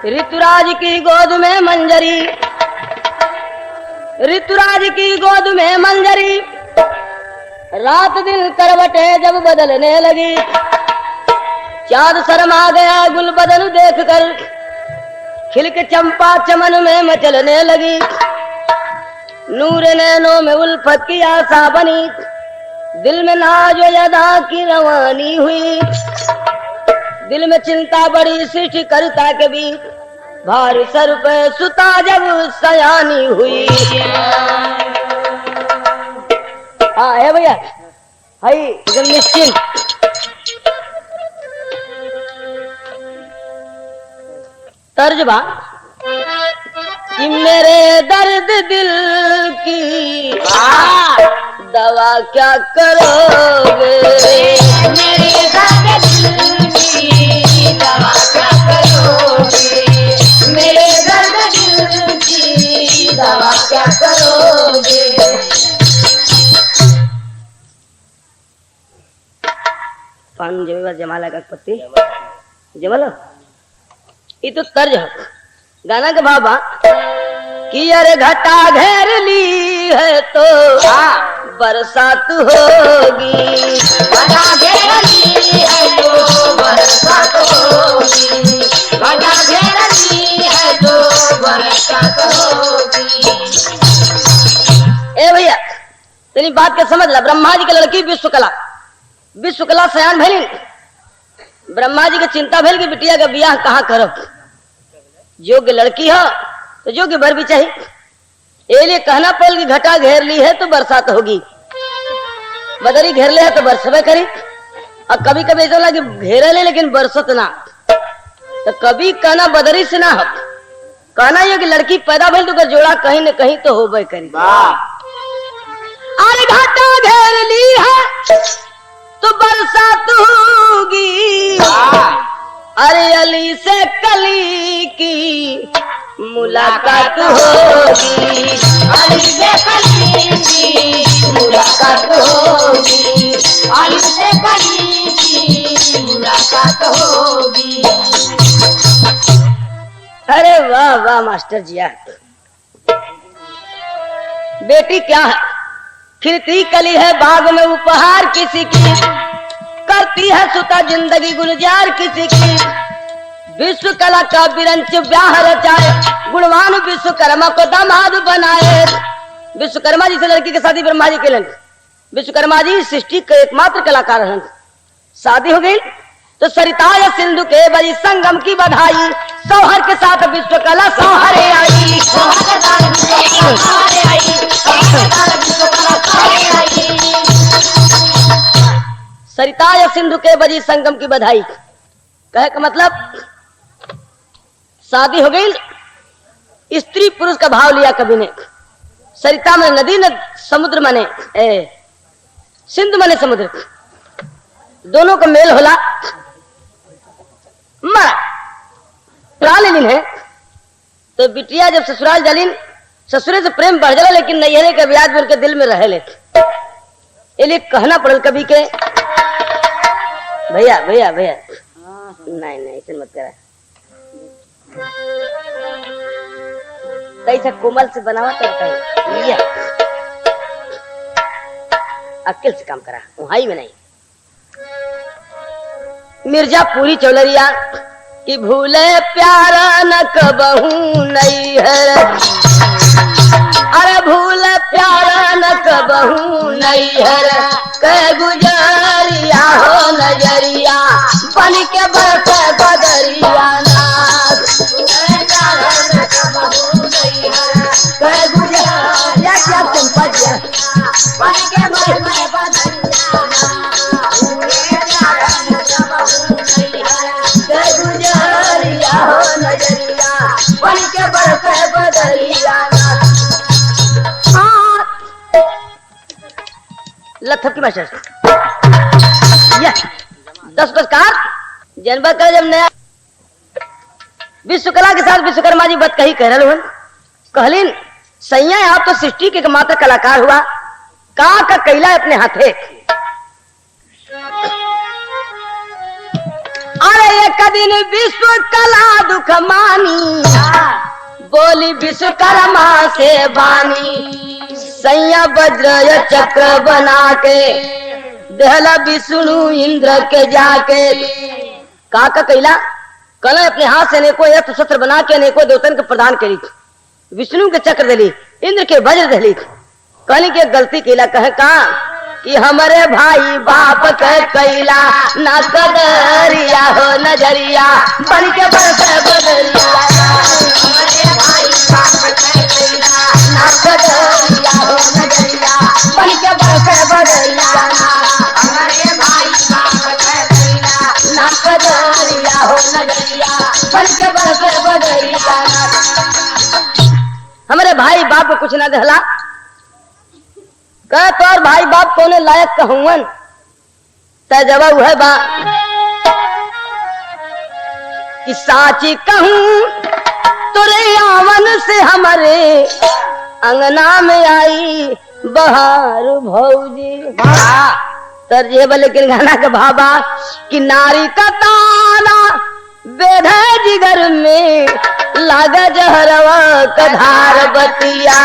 ऋतुराज की गोद में मंजरी, ऋतुराज की गोद में मंजरी, रात दिन करवटे जब बदलने लगी, चाँद शर्मा गया गुल बदन देखकर, खिल के चंपा चमन में मचलने लगी, नूर नैनों में उल्फत की आशा बनी, दिल में नाज यदा की रवानी हुई, दिल में चिंता बड़ी सृष्टि करता के बीच, भारी सर पे सुता जब सयानी हुई। हाँ है भैया, हाई एकदम निश्चिंत। तर्जबा कि मेरे दर्द दिल की दवा क्या करोगे, मेरे दर्द दिल की दवा क्या करोगे, मेरे दर्द दिल की दवा क्या करोगे। पान जमेवा जमाला का पत्ती जमलो, ये तो तर्ज है गाना का भावा कि अरे घटा घेर ली है तो बरसात होगी, घटा घेर ली है तो बरसात होगी, घटा घेर ली है तो बरसात होगी। ए भैया तेरी बात के समझ ला, ब्रह्मा जी की लड़की विश्वकला सयान भैली, ब्रह्मा जी की चिंता भैल की बिटिया का बियाह कहाँ करब, योग्य लड़की है तो योग्य बर भी चाहिए, ये लिए कहना पड़ेगा कि घटा घेर ली है तो बरसात होगी, बदरी घेर ले है तो बरसबे करी। और कभी कभी ऐसा लगा कि घेरे ले लेकिन बरसत ना, तो कभी कहना बदरी से ना हो, कहना ये कि लड़की पैदा भइल तो जोड़ा कहीं न कहीं तो होबे करी। अरे घटा घेर ली है तो बरसात होगी, अरे अली से कली की मुलाकात होगी, अली से कली की मुलाकात होगी, अली से कली की मुलाकात होगी। अरे वाह वाह मास्टर जिया, बेटी क्या है, खिलती कली है बाग में उपहार किसी की, करती है सुता जिंदगी गुलजार किसी की, विश्व कला का विरंच ब्याह रचाए, गुणवान विश्वकर्मा को दामाद बनाए। विश्वकर्मा जी से लड़की की शादी ब्रह्मा जी के लिए, विश्वकर्मा जी सृष्टि के एकमात्र कलाकार हैं, शादी हो गई तो सरिता या सिंधु के बड़ी संगम की बधाई, सौहर के साथ विश्वकला सौहरे आई, सरिता या सिंधु के बड़ी संगम की बधाई। कहे का मतलब शादी हो गई, स्त्री पुरुष का भाव लिया कवि ने, सरिता में नदी न समुद्र माने, सिंधु माने समुद्र, दोनों का मेल होला, मरा प्राण है तो बिटिया जब ससुराल जालिन, ससुरे से प्रेम बढ़ जाला, लेकिन नैहरे के ब्याज में उनके दिल में रहे ले, इसलिए कहना पड़ल कभी के भैया भैया भैया नहीं नहीं ऐसे मत करा, कैसा कोमल से बनावा करता है, अक्ल से काम करा, वहां में नहीं। मिर्जापुरी चौलरिया कि भूले प्यारा न कबहू नहीं है, अरे भूले प्यारा न कबहू नहीं है, कह गुजरिया हो नजरिया बन के बरसे बदरिया नाथ, कह गुजरिया क्या तुम पजिया बन के बरसे बदरिया, गुजरिया हो नजरिया बन के बरसे बदरिया। लथप की मास्टर 10 पुरस्कार जनवर का जब नया विश्वकला के साथ विश्वकर्मा जी बत कही कह रहे कहलीन सैया आप तो सृष्टि के मात्र कलाकार हुआ, का कैला अपने हाथे, अरे एक दिन विश्वकला दुख मानी, बोली विश्वकर्मा से बानी। सैया वज्र चक्र बना के देहला विष्णु इंद्र के जाके। का कैला कल अपने हाथ से अनेको अस्त्र शस्त्र बना के अनेको देवतन के प्रदान करी। विष्णु के चक्र दिली, इंद्र के वज्र दिली। कहनी के गलती कैला कहे का कि हमारे भाई बाप के कैला ना कदरिया हो नजरिया बन के बरसे बदरिया। हमारे भाई बाप के कैला ना कदरिया हो नजरिया बन के बरसे बदरिया। हमारे भाई बाप के कैला ना कदरिया हो नजरिया बन के बरसे बदरिया। हमारे भाई बाप को कुछ ना दहला कह तोर भाई बाप कोने लायक कहून तजवा वह बा कि साची कहूं तुरे आवन से हमारे अंगना में आई बहार भौजी। तर्जे बा लेकिन गाना का भाबा कि नारी का ताना बेधा जिगर में लागा जहरवा कधार बतिया।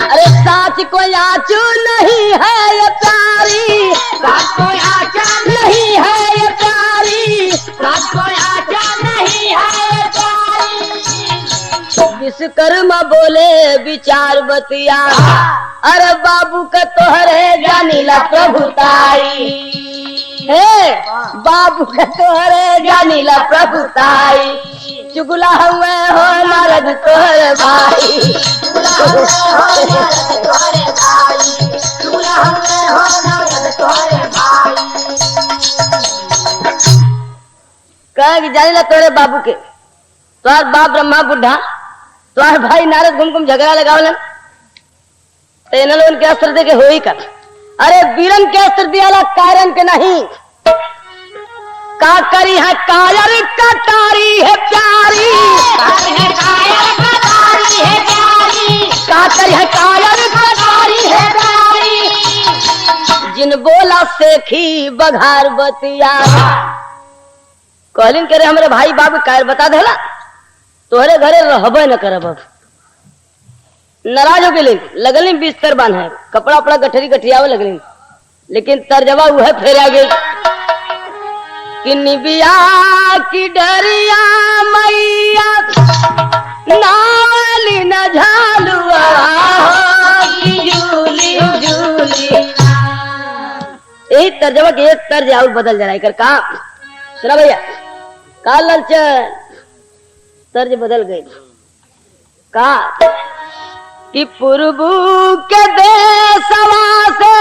अरे साच को आचू नहीं है ये प्यारी, साच को आचा नहीं है ये प्यारी, साच को आचा नहीं है ये प्यारी। विश्वकर्मा बोले विचार बतिया, अरे बाबू का तोहरे जानीला प्रभुताई। हे बाबू का तोहरे जानीला प्रभुताई। चुगला हुए हो नारद तोहरे भाई, चुगला हुए हो नारद तोहरे भाई, चुगला हुए हो नारद तोहरे भाई। कह कि जानीला तोहरे बाबू के, तोहर बाप ब्रह्मा बुढ़ा, तोहर भाई नारद घूम घूम झगड़ा लगावलन तो इन लोगन के अस्त्र दे के हो ही कर। अरे वीरन के अस्त्र दियाला कायरन के नहीं। का करी है कायर कटारी है प्यारी, का करी है कायर कटारी है प्यारी, का करी है कायर कटारी है प्यारी। जिन बोला सेखी बघार बतिया। कहलिन करे हमारे भाई बाबू कायर बता देला तोहरे घरे रहबे न करब। अब नाराज हो गए लगल बिस्तर बांध है कपड़ा उपड़ा गठरी गठरियावे लगल, लेकिन तर्जवा वह फेर आ गई कि निबिया की डरिया मैया नाली न झालुआ की झूली झूली। यही तर्जमा के एक तर्ज और बदल जा कर का सुना भैया का ललचन तर्ज बदल गई का कि पूर्वू के देशवा से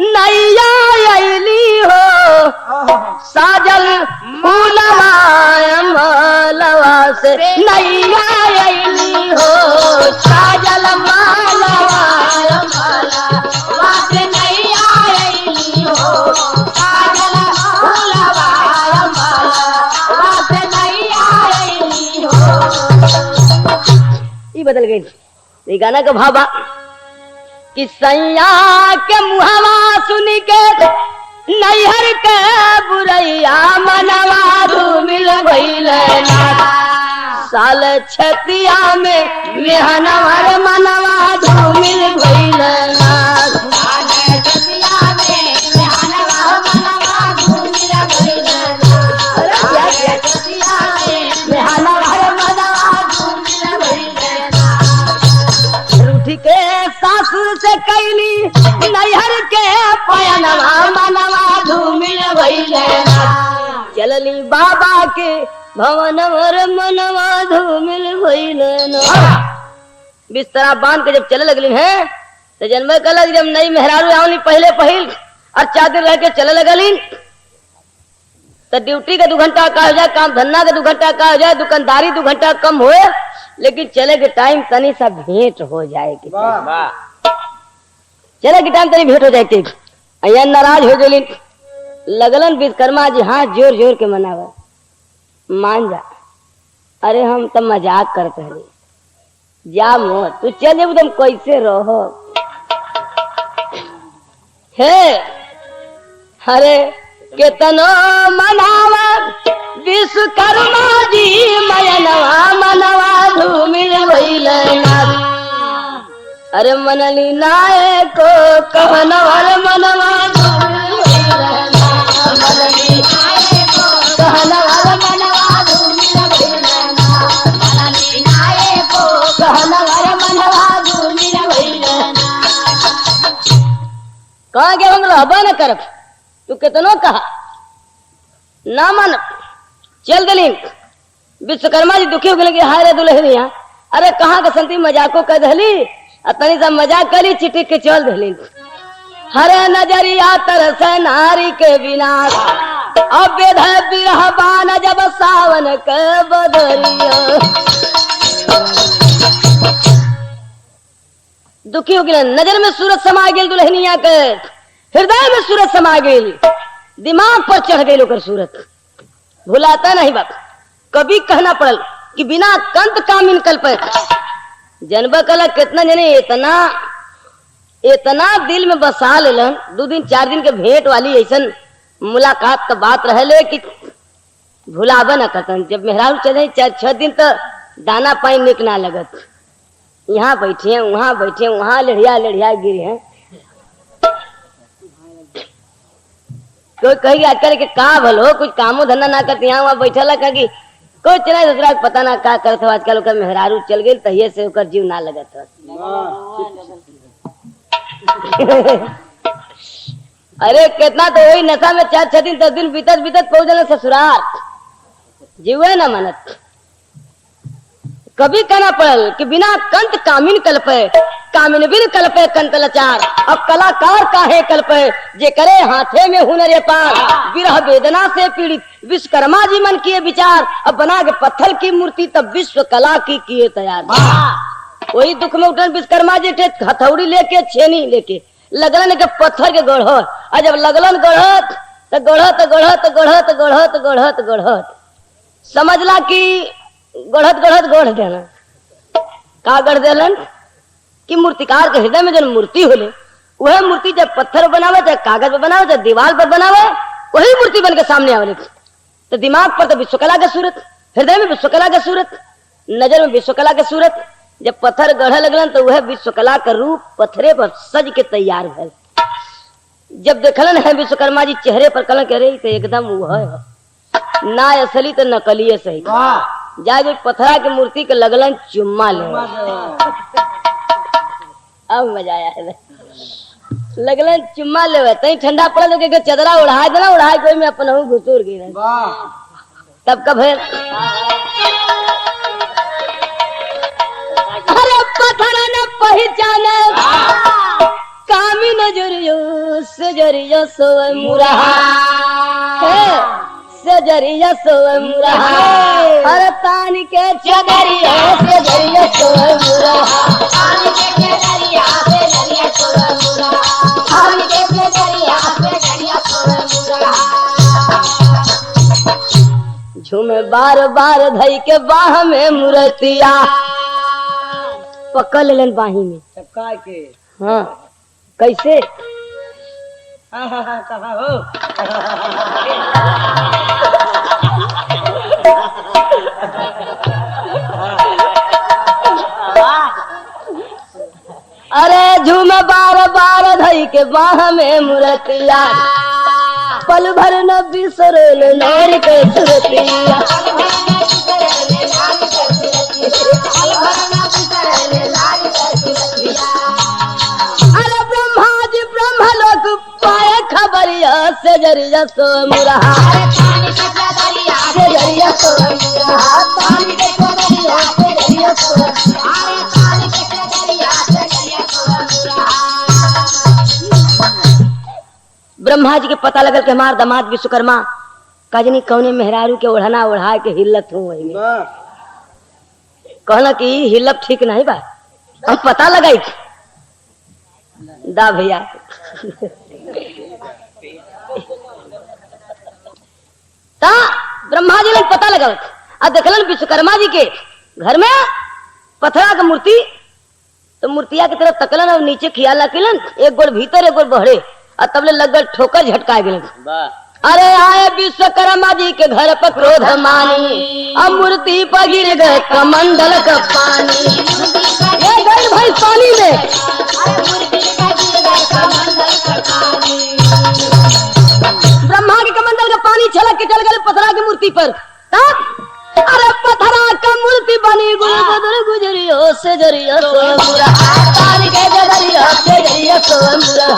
नैया अइली हो साजल फूलवा मालवा से नैया अइली हो साजल मालवा मालवा से नैया अइली हो साजल फूलवा मालवा से नैया अइली हो। ये बदल गई ये गाना का भावा कि सैया के मुहवा सुन के नैहर के बुरैया मनवा धूमिल भइल साल छतिया में मेहनवर मनवा धूमिल भइल साल छतिया में मेहनवर मनवा धूमिल भइल छतिया में मेहनवर मनवा धूमिल भइल। रूठी के सासु से कैली नैहर के पयनवा मनवा धूमिल भइल चलली बाबा के भवन मनवा धूमिल भइल। बिस्तरा बांध के जब चले लगली है तो जन्म कल जब नई मेहरारू आवली पहले पहिल और 4 दिन रह के चले लगली तो ड्यूटी का 2 घंटा का हो जाए, काम धंधा का 2 घंटा का हो जाए, दुकानदारी 2 घंटा कम हुए, लेकिन चले के टाइम तनी सा भेंट हो जाएगी। चले के टाइम तनी भेंट हो जाएगी। अया नाराज हो गई। लगलन विश्वकर्मा जी हाथ जोर जोर के मनावा, मान जा, अरे हम तो मजाक करते हैं, जा मोह तू चल जब तुम कैसे रहो। हे अरे केतनो मनावा विश्वकर्मा जी मयनवा मनवा धूमिल भइलना। अरे मनली नाये को कहनवर मनवा मनली नाये को कहनवर मनवा धूमिल भइलना। मनली नाये को कहनवर मनवा धूमिल भइलना। कहा के हम रहबा न करब, तू कितनो कहा ना मन। चल गली। विश्वकर्मा जी दुखी हो गए कि हाय रे दुल्हनिया, अरे कहाँ के संती मजाको कर दहली, तनी सा मजाक करी चिटिक के चल दहली। हरे नजरिया तरस नारी के बिना, अब बेध बिरह बान जब सावन के बदरिया। दुखी हो गए, नजर में सूरत समा गेल दुल्हनिया के, हृदय में सूरत समा गेल, दिमाग पर चढ़ गई लोकर सूरत। भुलाता नहीं बाप, कभी कहना पड़ल कि बिना कंत कामिन कल्प। जनबा कला कितना जने इतना इतना दिल में बसा लेलन, 2 दिन 4 दिन के भेंट वाली ऐसन मुलाकात तो बात रहे कि भुलाबा न करतन। जब मेहरारू चले 4-6 दिन तो दाना पानी निक ना लगत। यहाँ बैठे वहां बैठे, वहां लड़िया लड़िया गिरे हैं। कोई कहेगी आजकल के का भलो कुछ कामो धंधा ना करते, यहाँ वहां बैठला कहेगी कुछ नहीं, दूसरा पता ना का करत हो। आजकल ओकर मेहरारू चल गई तहिए से ओकर जीव ना लगत हो। अरे कितना तो वही नशा में 4-6 दिन 10 दिन बीतत बीतत पहुंचल ससुराल, जीवे ना मनत। कभी कहना पड़ल कि बिना कंत कामिन कल्पे, कामिन बिन कल्पे कंत लाचार। अब कलाकार काहे कल्पे, जे करे हाथे में हुनर पार। विरह वेदना से पीड़ित विश्वकर्मा जी मन किए विचार, अब बना के पत्थर की मूर्ति तब विश्व कला की किए तैयार। वही दुख में उठन विश्वकर्मा जी हथौड़ी लेके छेनी लेके लगलन के पत्थर के गढ़। और जब लगलन गढ़त तो गढ़त गढ़त गढ़त गढ़त गढ़त गढ़त समझला कि गढ़त गढ़त गढ़ देना का गढ़ देलन कि मूर्तिकार के हृदय में जो मूर्ति होले वह मूर्ति जब पत्थर बनावे चाहे कागज पर बनावे चाहे दीवार पर बनावे वही मूर्ति बन के सामने आवे। तो दिमाग पर तो विश्वकला के सूरत, हृदय में विश्वकला के सूरत, नजर में विश्वकला के सूरत। जब पत्थर गढ़े लगलन तो वह विश्वकला का रूप पत्थरे पर सज के तैयार भल। जब देखलन है विश्वकर्मा जी चेहरे पर कलन कह रही तो एकदम वह है ना असली तो नकली सही। जाए पथरा के मूर्ति के लगलन चुम्मा ले। अब मजा आया है, लगलन चुम्मा ले। तई ठंडा पड़ा तो के चदरा उड़ाए देना, उड़ाए कोई में अपन घुसूर गई तब कब है। अरे पथरा न पहचाने कामी नजरियो से जरिया सो मुरहा सजरिया सो मुरहा। हर तानी के चदरिया से जरिया सो मुरहा। तानी के चदरिया से जरिया सो मुरहा। तानी के चदरिया से जरिया सो मुरहा। झूमे बार बार धई के बाह में मूर्तिया पकड़ लेलन बाही में चपका के। हाँ कैसे कहा हो अरे झूम बार बार धई के बाह में मूर्तिया पल भर न बिसरल नार के सुरतिया। अरे ब्रह्मा जी ब्रह्मलोक पाए खबरिया से जरिया सो मुरहा। से जरिया सो मुरहा। तानी के जरिया से जरिया सो मुरहा। तानी के जरिया से जरिया सो मुरहा। ब्रह्मा जी के पता लगल कि हमार दामाद विश्वकर्मा काजनी कौने मेहरारू के ओढ़ना ओढ़ा के हिलत हो वही कहना कि हिलत ठीक नहीं बा। हम पता लगाई दा भैया ता ब्रह्मा जी ने पता लगा अब देखलन विश्वकर्मा जी के घर में पथरा का मूर्ति, तो मूर्तिया की तरफ तकलन और नीचे ख्याल रखलन, एक गोड़ भीतर एक गोड़ बहरे, और तबले लग गए ठोकर झटका गेलन। अरे आए विश्वकर्मा जी के घर पर क्रोध मानी, अब मूर्ति पर गिर गए कमंडल का पानी। ये गए भाई पानी में, ब्रह्मा के कमंडल का पानी छलक के चल गए पथरा की मूर्ति पर। अरे पथरा का मूर्ति बनी गुजरियो से जरिया सोमुरा, पानी के जरिया से जरिया सोमुरा,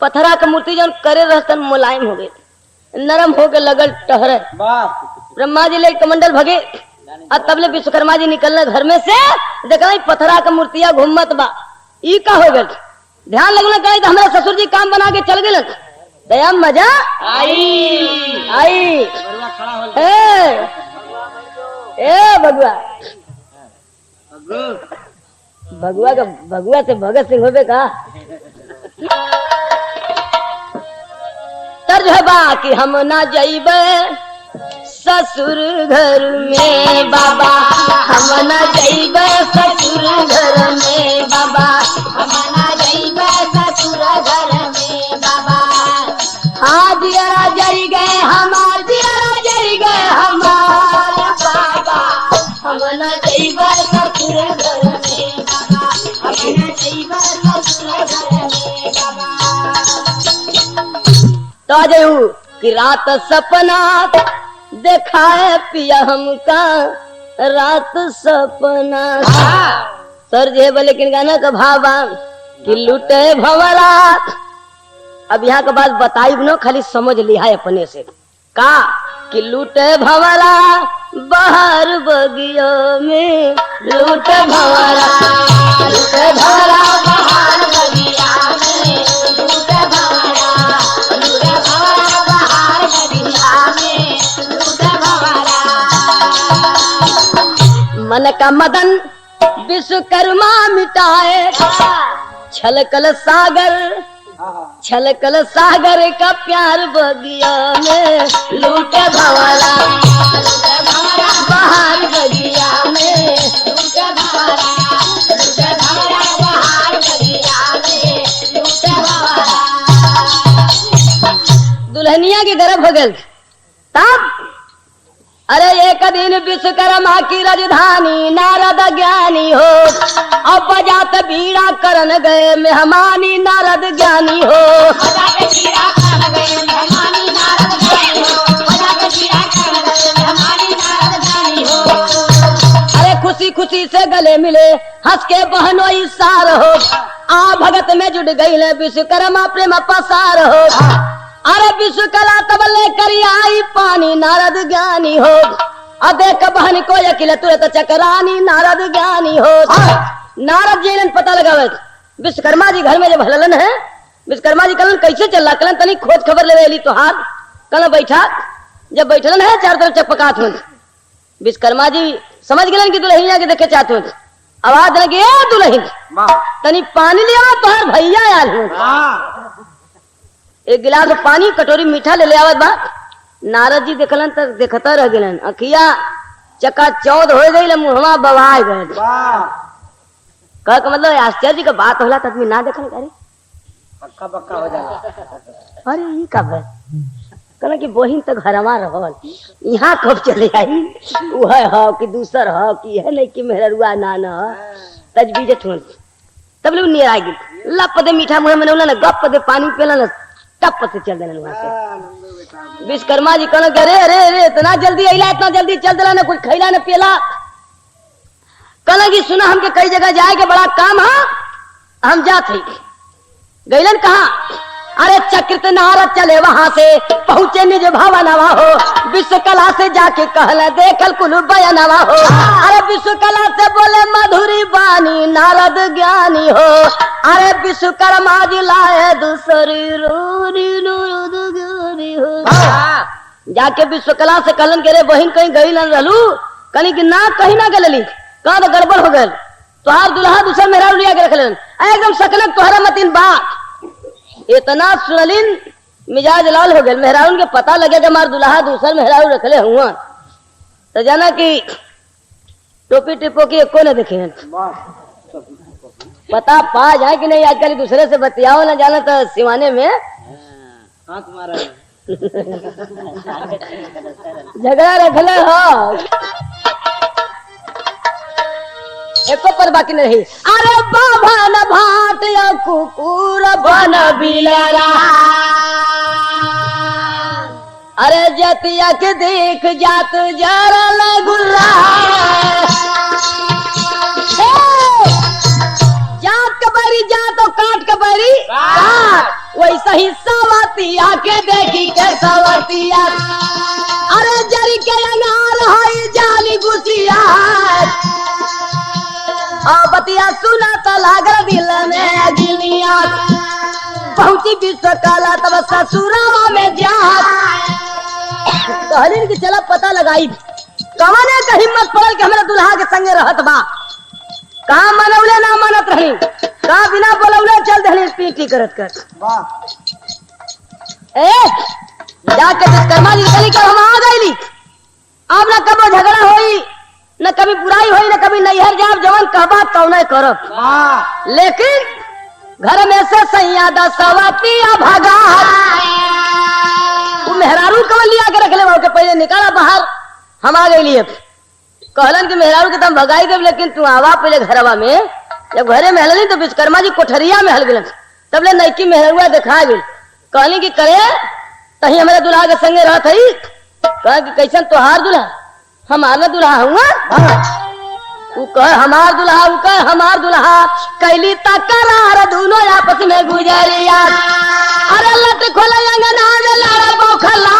पथरा का मूर्ति जब करे रहतन मुलायम हो गए, नरम हो के लगल टहरे। ब्रह्मा जी ले कमंडल भगे, और तबले विश्वकर्मा जी निकलने घर में से देखा पथरा का मूर्तिया घूमत बा, ई का हो गए। ध्यान लगना कहीं तो हमारे ससुर जी काम बना के चल गए, दया मजा आई। ए भगवा भगवा का भगवा से भगत सिंह होबे का तर्ज है बा कि हम ना जाइबे ससुर घर में बाबा, हम ना जाइबे ससुर घर में बाबा, हम ना जाइबे ससुर घर में बाबा। हाँ दियरा जरी गए हमार, दियरा जरी गए हमार बाबा, हम ना जाइबे ससुर घर में बाबा, हम ना जाइबे ससुर घर में बाबा। तो आ जाऊ कि रात सपना देखाए पिया हमका, रात सपना सर जे बोले लेकिन गाना का भावा कि लुटे भवरात। अब यहाँ का बात बताई न, खाली समझ लिया है अपने से का कि लूटे भवरा बाहर बगिया में, लूटे भवरा, लूटे भवरा बाहर बगिया में, लूटे भवरा, लूटे भवरा बाहर बगिया में, लूटे भवरा। मन का मदन विश्वकर्मा मिटाए, छलकल सागर, छलकल सागर का प्यार बगिया में, लूटे भवरा, लूटे भवरा बाहर बगिया में, लूटे भवरा, लूटे भवरा बाहर बगिया में, लूटे भवरा। दुल्हनिया के गर्भ हो गए तब। अरे एक दिन विश्वकर्मा की राजधानी नारद ज्ञानी हो, अब बजात बीड़ा करन गए मेहमानी नारद ज्ञानी हो। बजाते बीड़ा करन गए मेहमानी नारद ज्ञानी हो, बजाते बीड़ा करन गए मेहमानी नारद ज्ञानी हो। अरे खुशी खुशी से गले मिले हंस के बहनो इसार हो, आ भगत में जुड़ गई ले विश्वकर्मा प्रेम पसार हो। अरे विश्वकला तब लेकर आई पानी नारद ज्ञानी हो, देख बहन को अकेले तुरंत चकरानी नारद ज्ञानी हो। नारद जी ने पता लगा विश्वकर्मा जी घर में जब हलन है, विश्वकर्मा जी कलन कैसे चल रहा, कलन तनी खोज खबर ले ली तो हाथ कल बैठा, जब बैठलन है चार तरफ चपकात हो। विश्वकर्मा जी समझ गए कि दुल्हनिया के देखे चाहते हो, आवाज लगी दुल्हन तनी पानी लिया तोहर भैया आल हो। एक गिलास पानी कटोरी मीठा ले ले आवत बा। नारद जी देखलन तक देखता रह गलन, अखिया चका चौध हो गई, मुहवा बवाए गए। कह का मतलब आश्चर्य का बात होला तो आदमी ना देखल करे, पक्का पक्का हो जाएगा। अरे ये कब है कहना कि बहिन तो घरमा रहल, यहाँ कब चले आई, वह हो कि दूसर हो कि है नहीं कि मेहरुआ नाना तजबीज ठोन। तब लोग नियर आ गई, लप दे मीठा मुहे में ना, गप दे पानी पेला ना, टप से चल देना वहां से। विश्वकर्मा जी कहना अरे अरे अरे इतना जल्दी अला, इतना जल्दी चल देला ना, कुछ खैला ना पेला। कहना कि सुना हमके कई जगह जाए के बड़ा काम है, हम जाते गैलन कहा। अरे चक्रित नारद चले वहां से पहुंचे निज भवनवा हो, विश्वकला से जाके कहला देखल कुल बयनवा हो। अरे विश्वकला से बोले मधुरी बानी नारद ज्ञानी हो, अरे विश्वकर्मा जी लाए दूसरी रोरी नारद ज्ञानी हो। जाके विश्वकला से कहलन के रे बहिन कहीं गई ना रहलू, कहीं कि ना कहीं ना गलली, का तो गड़बड़ हो गल, तुहार दुल्हा दूसरा मेहरारू लिया के रखलन, एकदम सकलक तुहरा मतिन बात। इतना सुनलिन मिजाज लाल हो गए, मेहरारू के पता लगे कि हमार दुल्हा दूसर मेहरारू रखले हुआ, तो जाना कि टोपी टिपो की एको न देखे हैं। पता पा जाए कि नहीं, आजकल दूसरे से बतियाओ न जाना तो सिवाने में हाथ मारा झगड़ा रखले हो, एको पर बाकी नहीं रही। अरे बाबा न भाट या कुकुर बन बिलरा, अरे जतिया के देख जात जरा लगुल्ला, जात कबरी जात और काट कबरी काट, वैसा ही सवतिया के देखी के सवतिया, अरे जरी के अंगार है जाली गुसिया, बतिया सुना तो लागल दिल में अगिनिया, पहुंची विश्वकला तब ससुरावा में जात, कहलिन कि चला पता लगाई कवने का हिम्मत पड़ल कि हमरा दुल्हा के संगे रहत बा, कहा मनौले ना मानत रही, कहा बिना बोलौले चल दहली पीटी करत कर। जाके विश्वकर्मा जी गली कर हम आ गईली, अब न कबो झगड़ा होई न कभी बुराई होई न कभी नैहर जाब, जवन कहबा तौने करब, लेकिन घर में से सैयादा सवतिया भगा, वो मेहरारू कवन लिया के रख ले, के पहले निकाला बाहर, हम आ गईली। कहलन कि मेहरारू के तुम भगाई देव, लेकिन तू आवा पहले घरवा में, जब घरे में हलनी तो विश्वकर्मा जी कोठरिया में हल गए, तब ले नैकी मेहरुआ देखा गई, कहली कि करे तही हमारे दुल्हा के संगे रहत है, कह कि कैसन तोहार दुल्हा, हमारा दुल्हा हुआ, उ कह हमार दुल्हा, उ कह हमार दुल्हा, कैली तकरार दोनों आपस में गुजरिया, अरे लट खोला अंगना में लाड़ा बौखला,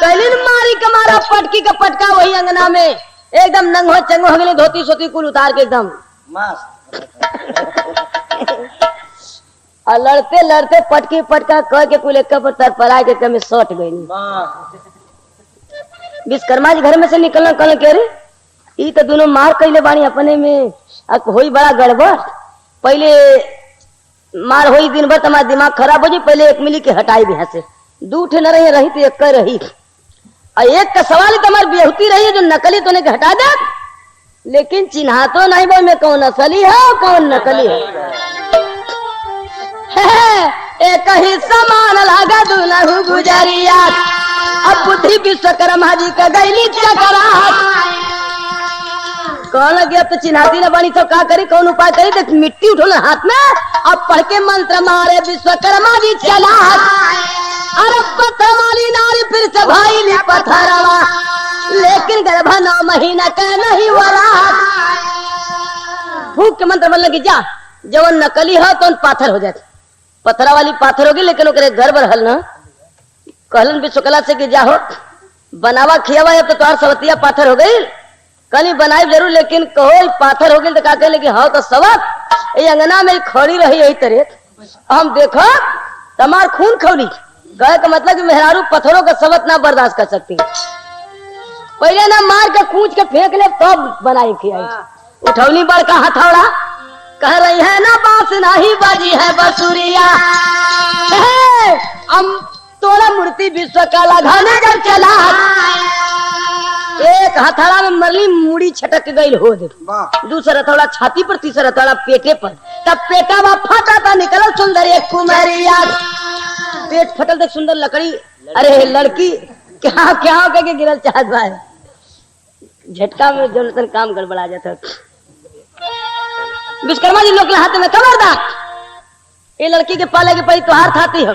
कैलिन मारी के मारा पटकी का पटका वही अंगना में, एकदम नंगो चंगो हो गई, धोती सोती कुल उतार के एकदम और लड़ते लड़ते पटकी पटका कह के कुल एक पर तरपरा के कम सट गई। विश्वकर्मा जी घर में से निकलना कहल के रे ई तो दोनों मार कैले बानी अपने में, होई बड़ा गड़बड़, पहले मार होई दिन भर तुम्हारा दिमाग खराब हो जाए, पहले एक मिली के हटाई भी से, दू ठे न रही तो एक रही, और एक का सवाल तुम्हारी बेहूती रही जो नकली तो नहीं हटा दे, लेकिन चिन्हा तो नहीं भाई मैं कौन असली है कौन नकली है, एक ही समान लागा दुल्हू गुजरिया, अब बुद्धि विश्वकर्मा जी का गैली चकराहट, कौन लगे अब तो चिन्हाती न बनी तो का करी, कौन उपाय करी, देख मिट्टी उठोला हाथ में, अब पढ़ के मंत्र मारे विश्वकर्मा जी चला, अरे पत्थर वाली नारी फिर से भाई ने पत्थरवा, लेकिन गर्भ 9 महीना का नहीं वाला, फूक के मंत्र बोलने की जा, जवन नकली हो तो पाथर हो जाए, पत्थरा वाली पाथर होगी, लेकिन ओकरे घर बर हल न, कहलन विश्वकला से कि जाहो बनावा खियावा, अब तो तोहार सवतिया पाथर हो गई, कहीं बनाई जरूर, लेकिन कहो पाथर हो गई तो का कहे कि हाँ तो सबक ये अंगना में खड़ी रही यही तरह, हम देखो तमार खून खौली, कहे का मतलब कि मेहरारू पत्थरों का सबक ना बर्दाश्त कर सकती, पहले ना मार के कूच के फेंक ले तब बनाई खियाई, उठौली बड़का हथौड़ा, कह रही है ना बांस नहीं बाजी है बसुरिया, हम तोड़ा मूर्ति विश्वकला घाने जब चला, एक हथौड़ा में मरली मुड़ी छटक गई हो दे, दूसरा हथौड़ा छाती पर, तीसरा हथौड़ा पेटे पर, तब पेटा में फटा था निकल सुंदर एक कुमारिया, पेट फटल देख सुंदर लकड़ी, अरे लड़की क्या क्या करके गिरल चाहत बा, झटका में जो काम गड़बड़ा जाता। विश्वकर्मा जी लोग के हाथ में कमर दा, ये लड़की के पाले के परी तोहार थाती है,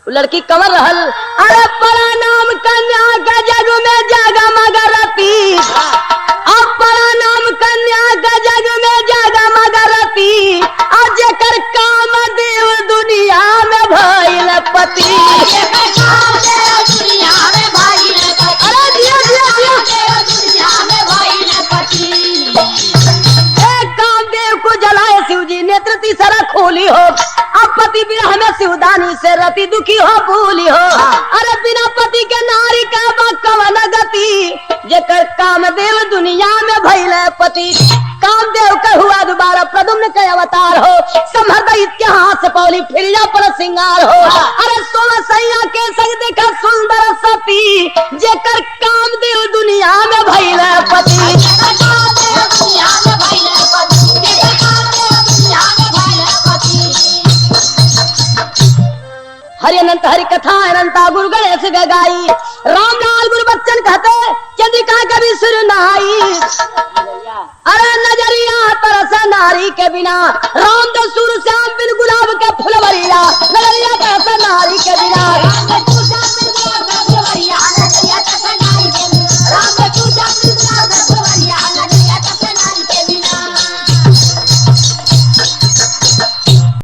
लड़की कमर रहल, अरे बड़ा नाम कन्या का जग में जागा मगरती, अब बड़ा नाम कन्या का जग में जागा मगरती, आज कर काम देव दुनिया में भइल पति, अरे दिया दिया दिया एक कामदेव को जलाए शिव जी नेत्र तीसरा खोली हो, अब पति विरह में सिवदानी से रति दुखी हो भूली हो। अरे बिना पति के नारी का कवन गति, जेकर कामदेव दुनिया में भइल पति। कामदेव का हुआ दोबारा प्रद्युम्न के अवतार हो, समर्थ इतिहास पौली फिर पर सिंगार हो। अरे सोना सैया के संग देखा सुंदर सती, जेकर कामदेव दुनिया में भइल पति। हरि अनंत हरि कथा अनंता गुरु गणेश गगाई, रामलाल गुरु बच्चन कहते चंद्रिका कभी सुर नहाई। अरे नजरिया तरस नारी के बिना, राम तो सूर श्याम बिन गुलाब के फुलवरिया।